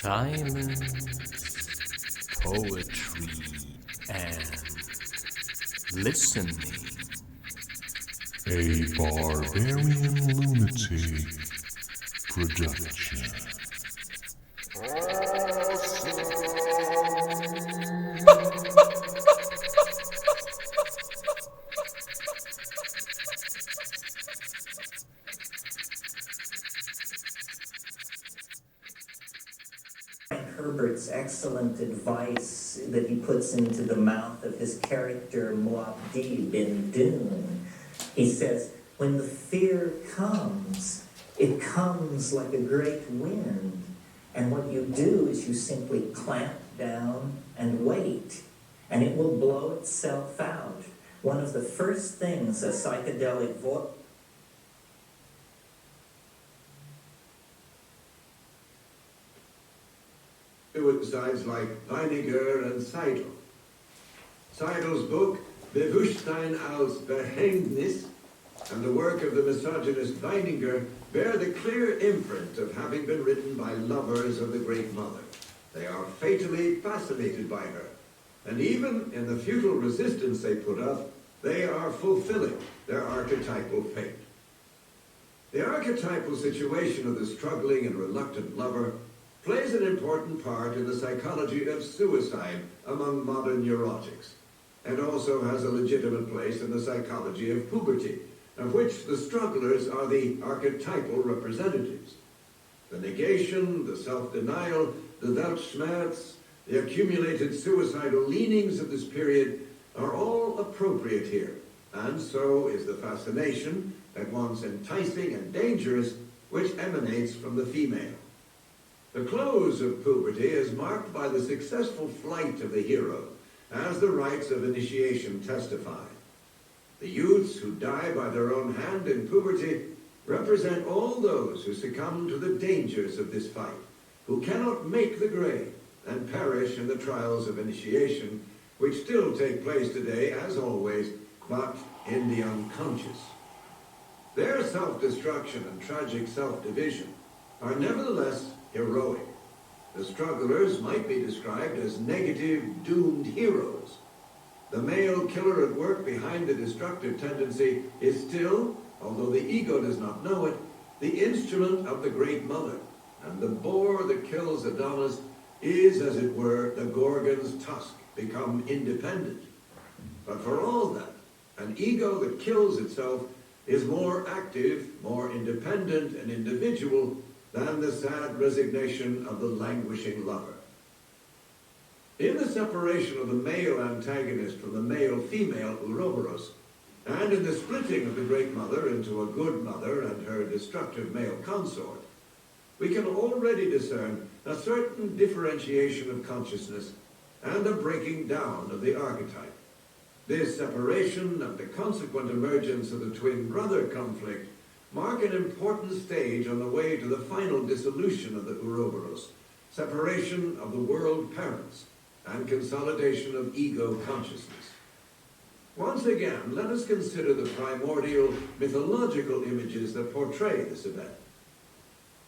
Silence, poetry, and listening. A Barbarian Lunatic production. Herbert's excellent advice that he puts into the mouth of his character Muad'Dib in Dune. He says, when the fear comes, it comes like a great wind. And what you do is you simply clamp down and wait, and it will blow itself out. One of the first things a psychedelic voice... Suicides like Weininger and Seidel. Seidel's book, Bewusstsein als Behängnis, and the work of the misogynist Weininger bear the clear imprint of having been written by lovers of the Great Mother. They are fatally fascinated by her, and even in the futile resistance they put up, they are fulfilling their archetypal fate. The archetypal situation of the struggling and reluctant lover plays an important part in the psychology of suicide among modern neurotics, and also has a legitimate place in the psychology of puberty, of which the strugglers are the archetypal representatives. The negation, the self-denial, the Weltschmerz, the accumulated suicidal leanings of this period are all appropriate here, and so is the fascination, at once enticing and dangerous, which emanates from the female. The close of puberty is marked by the successful flight of the hero, as the rites of initiation testify. The youths who die by their own hand in puberty represent all those who succumb to the dangers of this fight, who cannot make the grade and perish in the trials of initiation, which still take place today, as always, but in the unconscious. Their self-destruction and tragic self-division are nevertheless heroic. The strugglers might be described as negative, doomed heroes. The male killer at work behind the destructive tendency is still, although the ego does not know it, the instrument of the Great Mother, and the boar that kills Adonis is, as it were, the Gorgon's tusk, become independent. But for all that, an ego that kills itself is more active, more independent and individual than the sad resignation of the languishing lover. In the separation of the male antagonist from the male-female Ouroboros, and in the splitting of the Great Mother into a good mother and her destructive male consort, we can already discern a certain differentiation of consciousness and a breaking down of the archetype. This separation and the consequent emergence of the twin brother conflict mark an important stage on the way to the final dissolution of the Ouroboros, separation of the world parents, and consolidation of ego consciousness. Once again, let us consider the primordial mythological images that portray this event.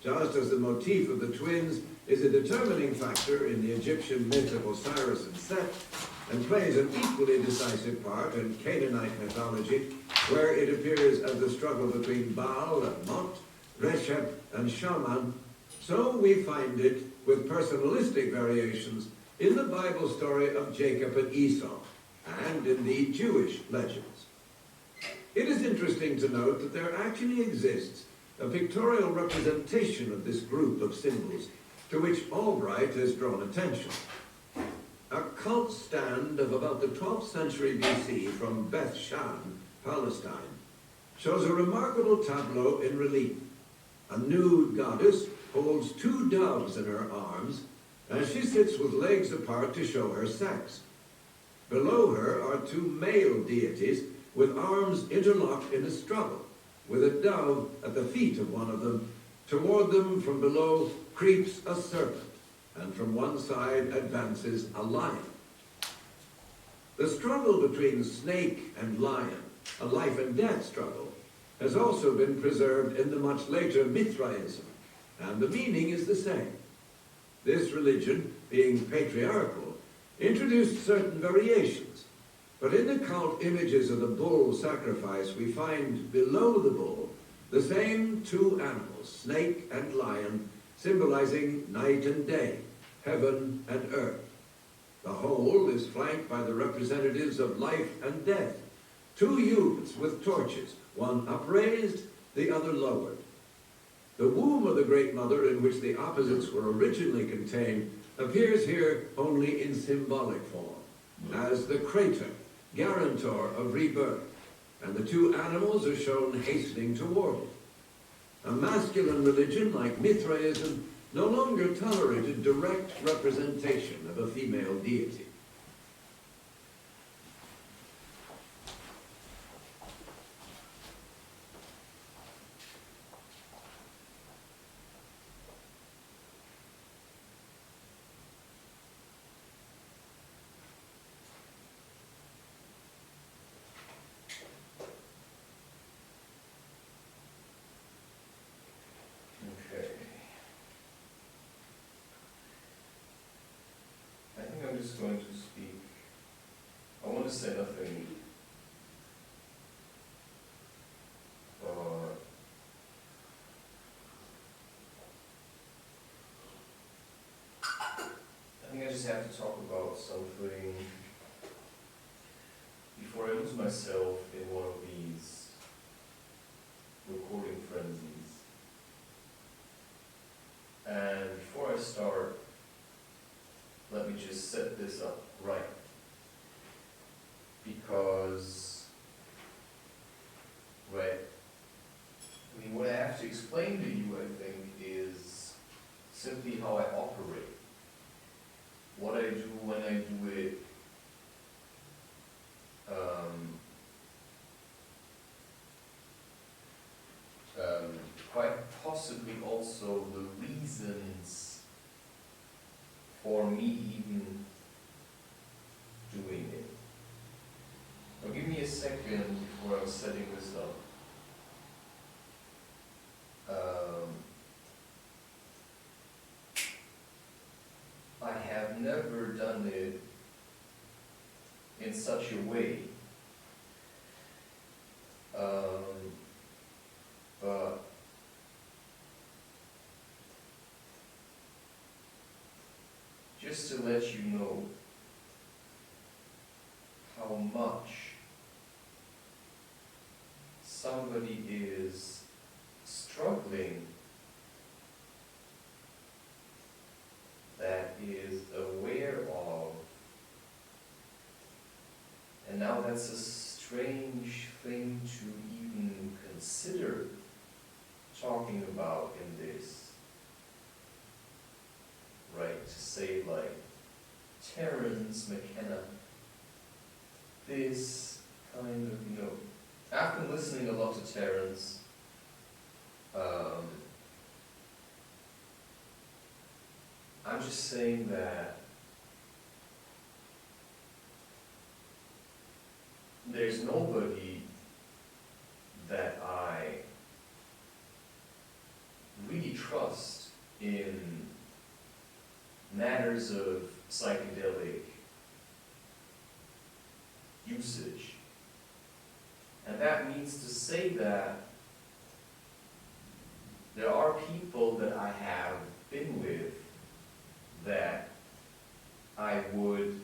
Just as the motif of the twins is a determining factor in the Egyptian myth of Osiris and Set, and plays an equally decisive part in Canaanite mythology, where it appears as the struggle between Baal and Mot, Reshep and Shaman, so we find it, with personalistic variations, in the Bible story of Jacob and Esau, and in the Jewish legends. It is interesting to note that there actually exists a pictorial representation of this group of symbols, to which Albright has drawn attention. A cult stand of about the 12th century BC from Beth Shan, Palestine, shows a remarkable tableau in relief. A nude goddess holds two doves in her arms as she sits with legs apart to show her sex. Below her are two male deities with arms interlocked in a struggle, with a dove at the feet of one of them. Toward them from below creeps a serpent, and from one side advances a lion. The struggle between snake and lion, a life and death struggle, has also been preserved in the much later Mithraism, and the meaning is the same. This religion, being patriarchal, introduced certain variations. But in the cult images of the bull sacrifice, we find below the bull the same two animals, snake and lion, symbolizing night and day, heaven and earth. The whole is flanked by the representatives of life and death, two youths with torches, one upraised, the other lowered. The womb of the Great Mother, in which the opposites were originally contained, appears here only in symbolic form, as the crater, guarantor of rebirth, and the two animals are shown hastening toward it. A masculine religion like Mithraism no longer tolerated direct representation of a female deity. Okay. I think I'm just going to speak. I want to say nothing, but I think I just have to talk about something before I lose myself in one of these recording frenzies. And before I start, let me just set this up right. Because, right, I mean, what I have to explain to you, I think, is simply how I operate. What I do when I do it, quite possibly also the reasons for me even doing it. Now give me a second before I'm setting this up. I have never done it in such a way. But just to let you know how much somebody is struggling, that is aware of, and now that's a strange thing to even consider talking about in this, right? To say like, Terence McKenna, this kind of, I've been listening a lot to Terence. I'm just saying that there's nobody that I really trust in matters of psychedelic usage. And that means to say that there are people that I have been with that I would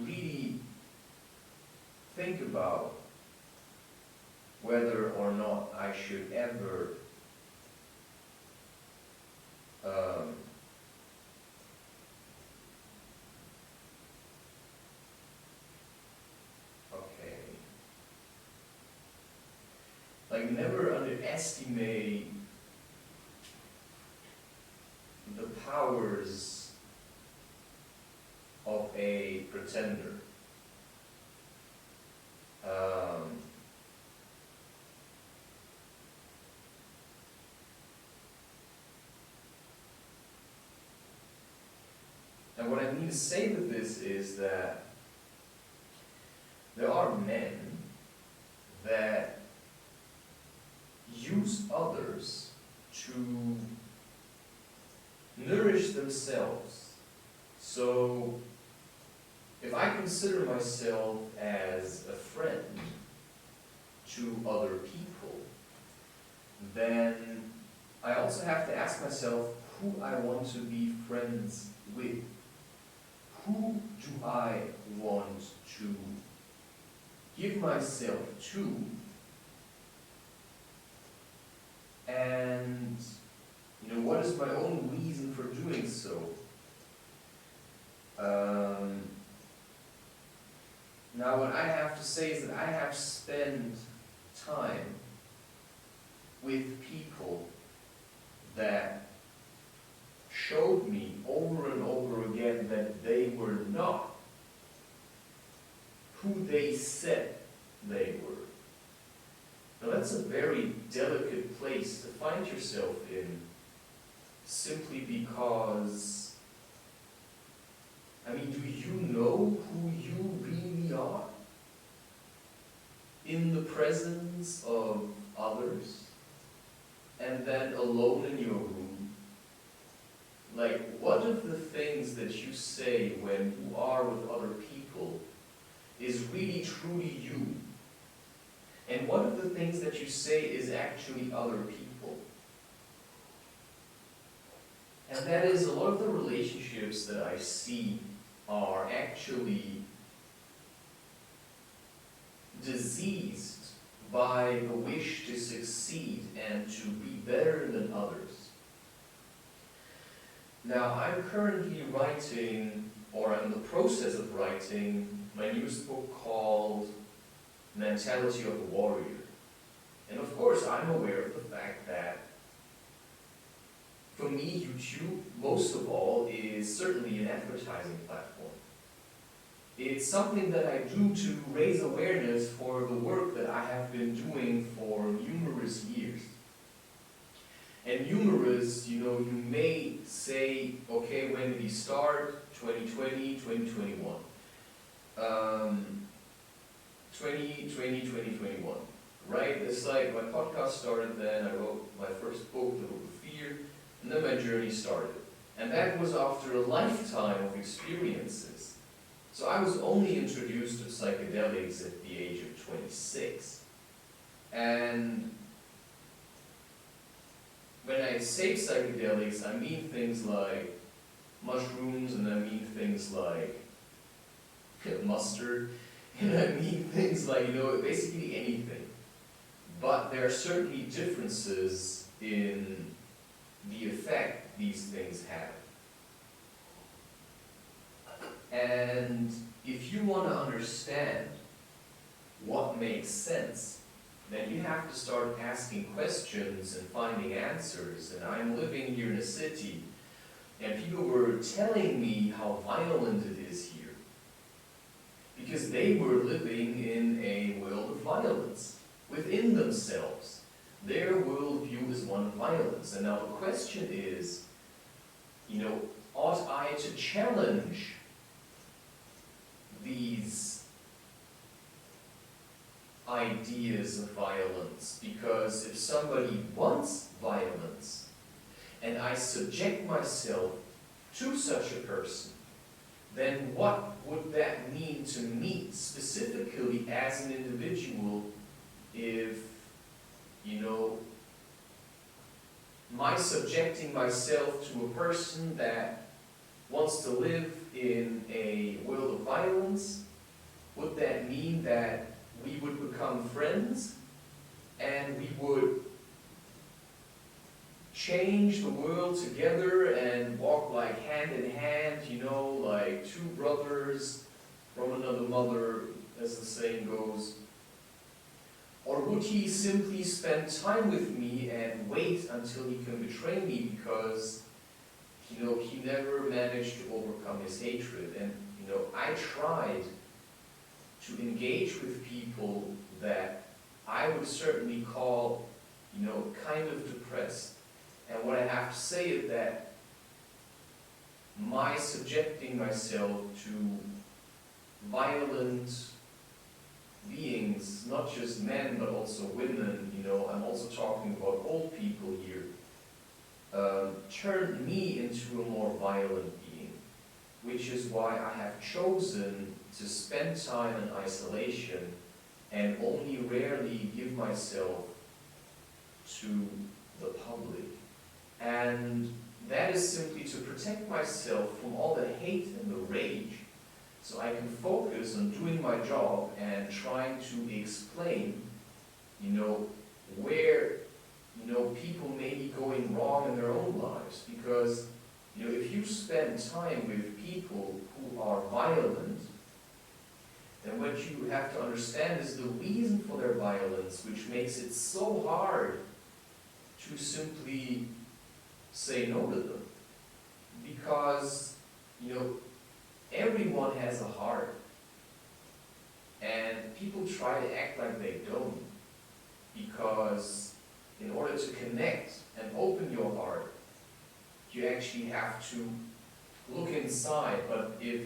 really think about whether or not I should ever like never underestimate the powers of a pretender. And what I mean to say with this is that there are men that use others to nourish themselves. So, if I consider myself as a friend to other people, then I also have to ask myself who I want to be friends with. Who do I want to give myself to? And, what is my own reason for doing so? Now, what I have to say is that I have spent time with people that showed me over and over again that they were not who they said they were. Now, that's a very delicate place to find yourself in, simply because, do you know who you really are in the presence of others, and then alone in your room? Like, what of the things that you say when you are with other people is really truly you? And what of the things that you say is actually other people? And that is, a lot of the relationships that I see are actually diseased by the wish to succeed and to be better than others. Now, I'm currently writing, or I'm in the process of writing, my newest book called Mentality of a Warrior. And of course, I'm aware of the fact that for me, YouTube, most of all, is certainly an advertising platform. It's something that I do to raise awareness for the work that I have been doing for numerous years. And numerous, you may say, okay, when did you start? 2020, 2021. 2020, 2021. Right? It's like my podcast started then, I wrote my first book, The Book of Fear, and then my journey started. And that was after a lifetime of experiences. So I was only introduced to psychedelics at the age of 26. And when I say psychedelics, I mean things like mushrooms, and I mean things like mustard, and I mean things like, basically anything. But there are certainly differences in the effect these things have. And if you want to understand what makes sense, then you have to start asking questions and finding answers. And I'm living here in a city, and people were telling me how violent it is here, because they were living in a world of violence within themselves. Their worldview is one of violence. And now the question is, ought I to challenge these ideas of violence? Because if somebody wants violence, and I subject myself to such a person, then what would that mean to me specifically as an individual if, my subjecting myself to a person that wants to live in a world of violence, would that mean that we would become friends and we would change the world together and walk like hand in hand, like two brothers from another mother, as the saying goes? Or would he simply spend time with me and wait until he can betray me because, he never managed to overcome his hatred? And, I tried to engage with people that I would certainly call, kind of depressed. And what I have to say is that my subjecting myself to violent beings, not just men, but also women, I'm also talking about old people here, turned me into a more violent being, which is why I have chosen to spend time in isolation and only rarely give myself to the public. And that is simply to protect myself from all the hate and the rage, so I can focus on doing my job and trying to explain, where, people may be going wrong in their own lives. Because, if you spend time with people who are violent, then what you have to understand is the reason for their violence, which makes it so hard to simply say no to them. Because, everyone has a heart. And people try to act like they don't. Because in order to connect and open your heart, you actually have to look inside. But if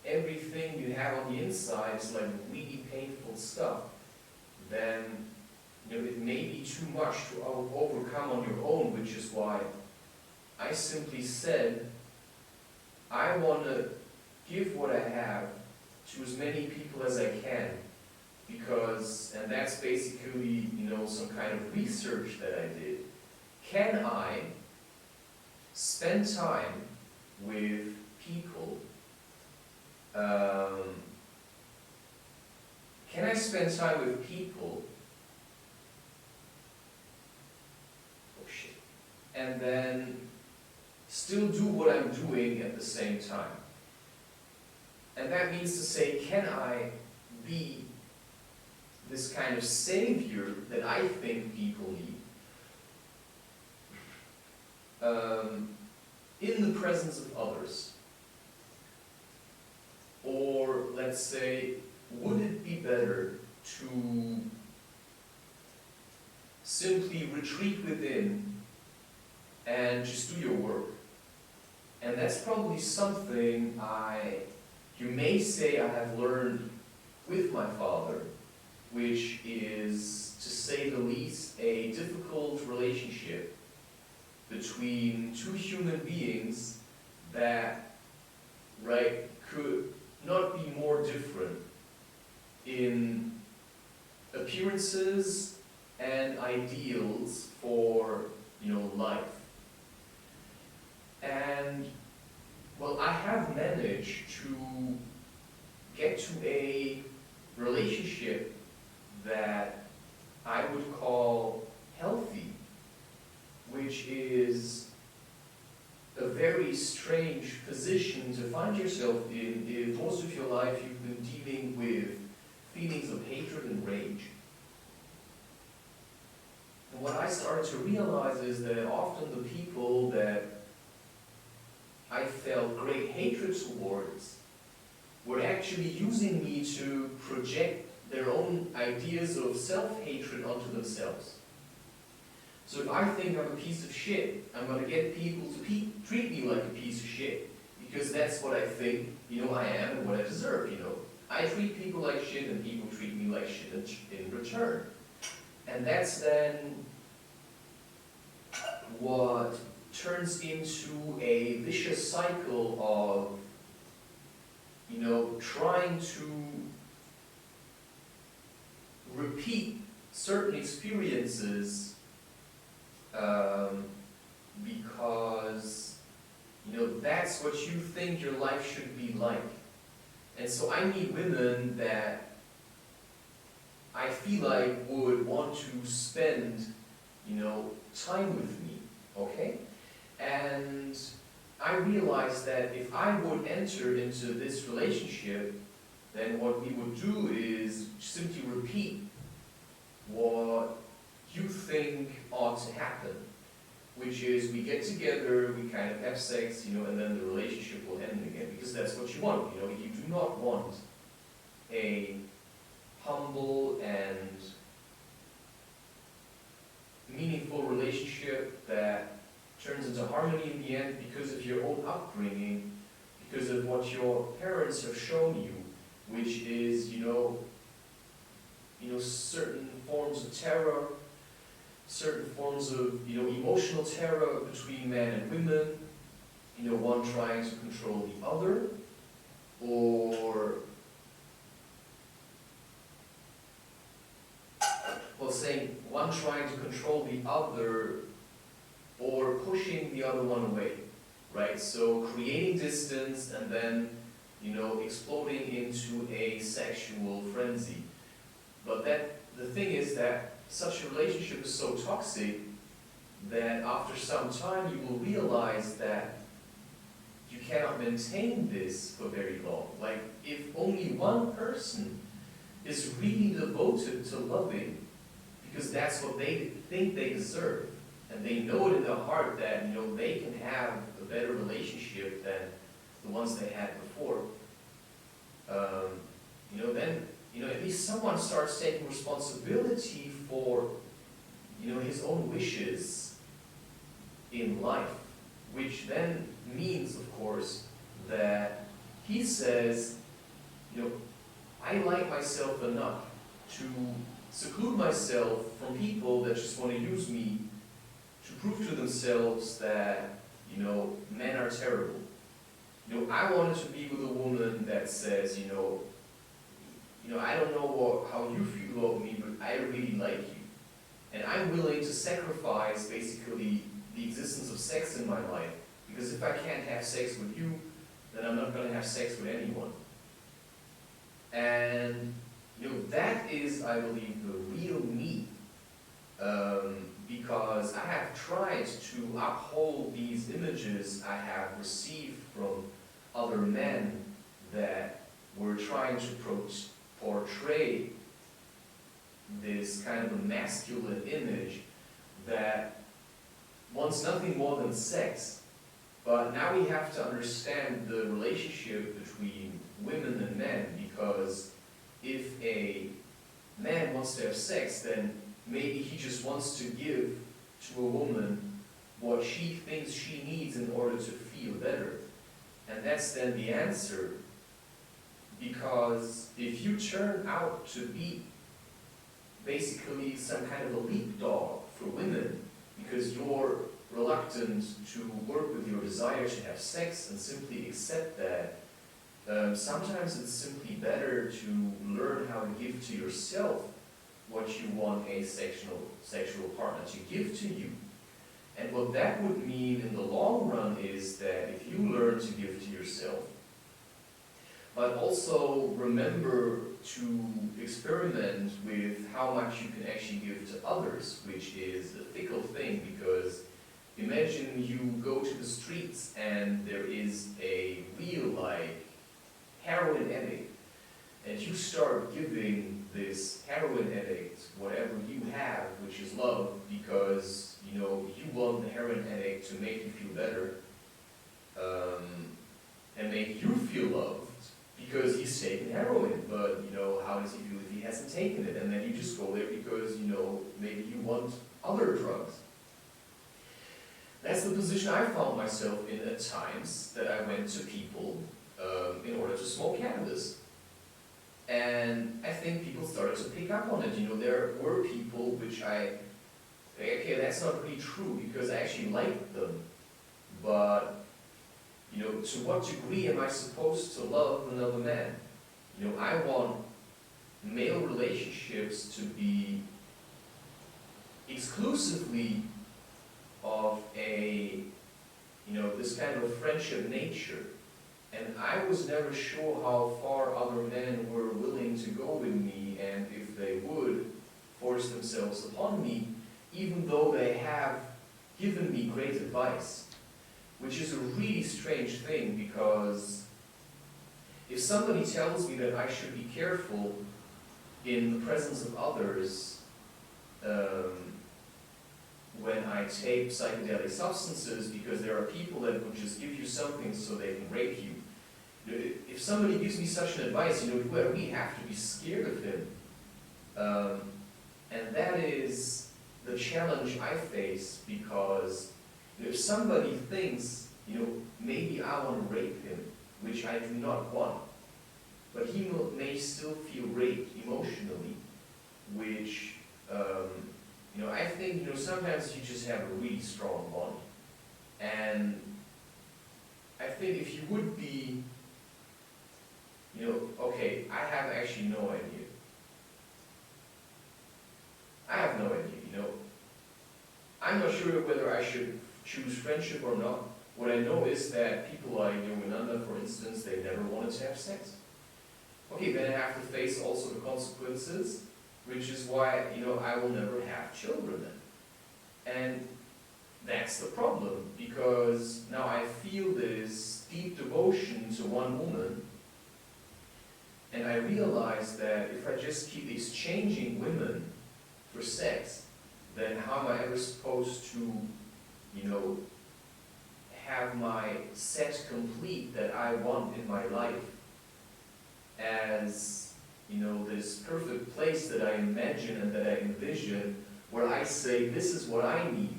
everything you have on the inside is like really painful stuff, then it may be too much to overcome on your own, which is why I simply said, I want to give what I have to as many people as I can, because, and that's basically, some kind of research that I did. Can I spend time with people? Can I spend time with people? Oh shit. And then still do what I'm doing at the same time. And that means to say, can I be this kind of savior that I think people need in the presence of others? Or let's say, would it be better to simply retreat within and just do your work? And that's probably something you may say I have learned with my father, which is, to say the least, a difficult relationship between two human beings that, could not be more different in appearances and ideals for, life. And, well, I have managed to get to a relationship that I would call healthy, which is a very strange position to find yourself in if most of your life you've been dealing with feelings of hatred and rage. And what I started to realize is that often the people that I felt great hatred towards were actually using me to project their own ideas of self-hatred onto themselves. So if I think I'm a piece of shit, I'm going to get people to treat me like a piece of shit, because that's what I think, I am and what I deserve, I treat people like shit and people treat me like shit in return. And that's then what turns into a vicious cycle of, trying to repeat certain experiences because, that's what you think your life should be like. And so I need women that I feel like would want to spend, time with me, okay? And I realized that if I would enter into this relationship, then what we would do is simply repeat what you think ought to happen, which is we get together, we kind of have sex, and then the relationship will end again, because that's what you want. You do not want a humble and meaningful relationship that turns into harmony in the end because of your own upbringing, because of what your parents have shown you, which is, certain forms of terror, certain forms of, emotional terror between men and women, one trying to control the other, or, well, saying one trying to control the other, or pushing the other one away, right? So creating distance and then, exploding into a sexual frenzy. But the thing is that such a relationship is so toxic that after some time you will realize that you cannot maintain this for very long. Like, if only one person is really devoted to loving, because that's what they think they deserve, and they know it in their heart that, they can have a better relationship than the ones they had before, then, at least someone starts taking responsibility for, his own wishes in life, which then means, of course, that he says, I like myself enough to seclude myself from people that just want to use me to prove to themselves that, men are terrible. I wanted to be with a woman that says, I don't know how you feel about me, but I really like you. And I'm willing to sacrifice, basically, the existence of sex in my life. Because if I can't have sex with you, then I'm not going to have sex with anyone. And, that is, I believe, the real me. Because I have tried to uphold these images I have received from other men that were trying to portray this kind of a masculine image that wants nothing more than sex. But now we have to understand the relationship between women and men, because if a man wants to have sex, then maybe he just wants to give to a woman what she thinks she needs in order to feel better. And that's then the answer. Because if you turn out to be basically some kind of a leapdog for women, because you're reluctant to work with your desire to have sex and simply accept that, sometimes it's simply better to learn how to give to yourself what you want a sexual partner to give to you. And what that would mean in the long run is that if you learn to give to yourself, but also remember to experiment with how much you can actually give to others, which is a fickle thing, because imagine you go to the streets and there is a real, heroin addict, and you start giving this heroin addict whatever you have, which is love, because, you want the heroin addict to make you feel better, and make you feel loved, because he's taken heroin, but, how does he feel if he hasn't taken it? And then you just go there because, maybe you want other drugs. That's the position I found myself in at times, that I went to people in order to smoke cannabis. And I think people started to pick up on it. There were people which okay, that's not really true, because I actually liked them. But, to what degree am I supposed to love another man? I want male relationships to be exclusively of a, this kind of friendship nature. And I was never sure how far other men were willing to go with me, and if they would force themselves upon me, even though they have given me great advice. Which is a really strange thing, because if somebody tells me that I should be careful in the presence of others when I take psychedelic substances, because there are people that would just give you something so they can rape you. If somebody gives me such an advice, do I really have to be scared of him? And that is the challenge I face, because if somebody thinks, maybe I want to rape him, which I do not want, but he may still feel raped emotionally, which, I think, sometimes you just have a really strong bond. And I think if you would be, okay, I have actually no idea. I have no idea, I'm not sure whether I should choose friendship or not. What I know is that people like Yogananda, for instance, they never wanted to have sex. Okay, then I have to face also the consequences, which is why, I will never have children then. And that's the problem, because now I feel this deep devotion to one woman, and I realize that if I just keep exchanging women for sex, then how am I ever supposed to, have my set complete that I want in my life as, this perfect place that I imagine and that I envision, where I say, this is what I need,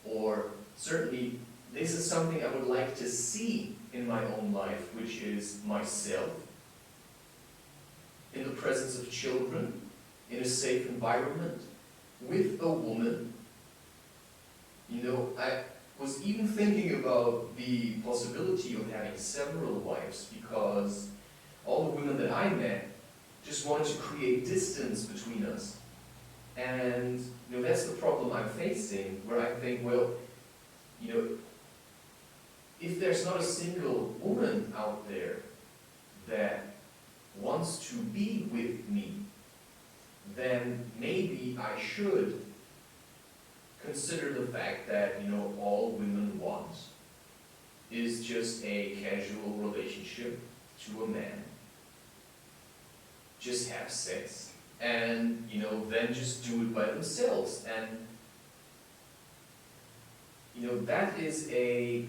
or certainly this is something I would like to see in my own life, which is myself, in the presence of children, in a safe environment, with a woman. I was even thinking about the possibility of having several wives, because all the women that I met just wanted to create distance between us. And that's the problem I'm facing, where I think, well, if there's not a single woman out there that wants to be with me, then maybe I should consider the fact that, all women want is just a casual relationship to a man. Just have sex, and, then just do it by themselves. And, that is a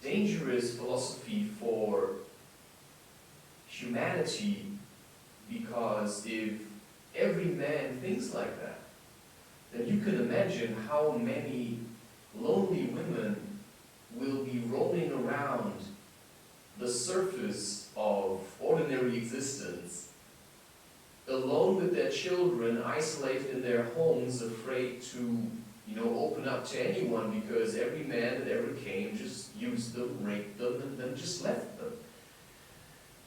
dangerous philosophy for humanity, because if every man thinks like that, then you can imagine how many lonely women will be roaming around the surface of ordinary existence, alone with their children, isolated in their homes, afraid to, open up to anyone, because every man that ever came just used them, raped them, and then just left them.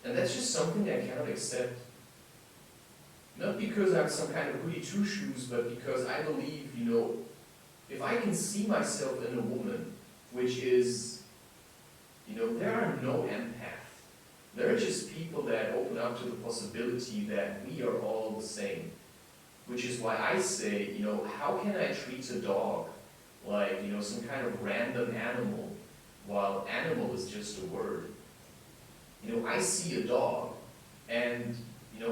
And that's just something I cannot accept. Not because I'm some kind of goody two-shoes, but because I believe, if I can see myself in a woman, which is, there are no empaths. There are just people that open up to the possibility that we are all the same. Which is why I say, how can I treat a dog like, some kind of random animal, while animal is just a word? I see a dog, and,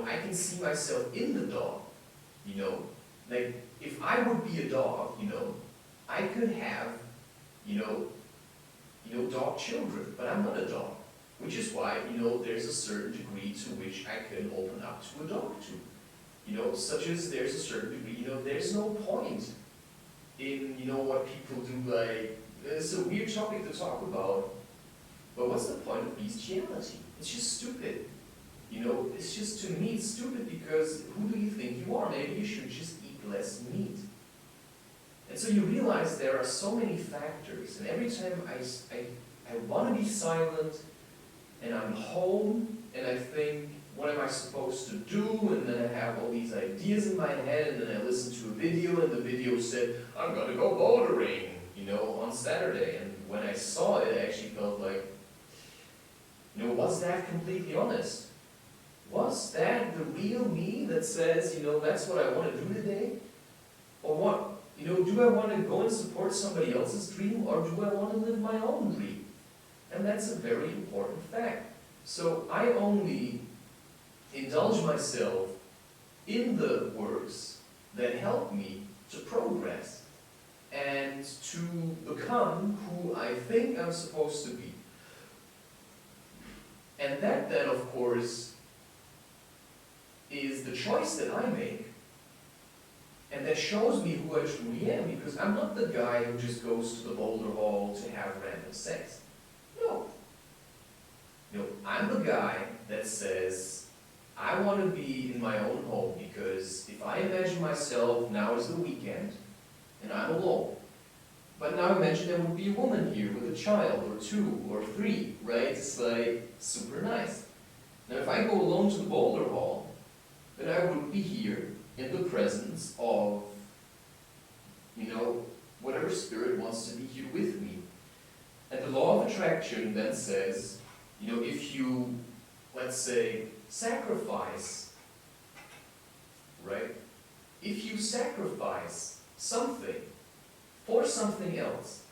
I can see myself in the dog, like, if I would be a dog, I could have, dog children, but I'm not a dog, which is why, there's a certain degree to which I can open up to a dog too. Such as there's a certain degree, there's no point in, what people do, like, it's a weird topic to talk about, but what's the point of bestiality? It's just stupid. It's just, to me, it's stupid, because who do you think you are? Maybe you should just eat less meat. And so you realize there are so many factors, and every time I want to be silent, and I'm home, and I think, what am I supposed to do? And then I have all these ideas in my head, and then I listen to a video, and the video said, I'm gonna go bouldering, on Saturday. And when I saw it, I actually felt like, was that completely honest? Was that the real me that says, that's what I want to do today? Or what, do I want to go and support somebody else's dream, or do I want to live my own dream? And that's a very important fact. So I only indulge myself in the works that help me to progress and to become who I think I'm supposed to be. And that then, of course, is the choice that I make. And that shows me who I truly am, because I'm not the guy who just goes to the boulder hall to have random sex. No. I'm the guy that says, I want to be in my own home, because if I imagine myself now as the weekend, and I'm alone, but now imagine there would be a woman here with a child, or 2, or 3, right? It's like super nice. Now if I go alone to the boulder hall, then I wouldn't be here in the presence of, you know, whatever spirit wants to be here with me. And the law of attraction then says, you know, if you, let's say, sacrifice, right? If you sacrifice something for something else,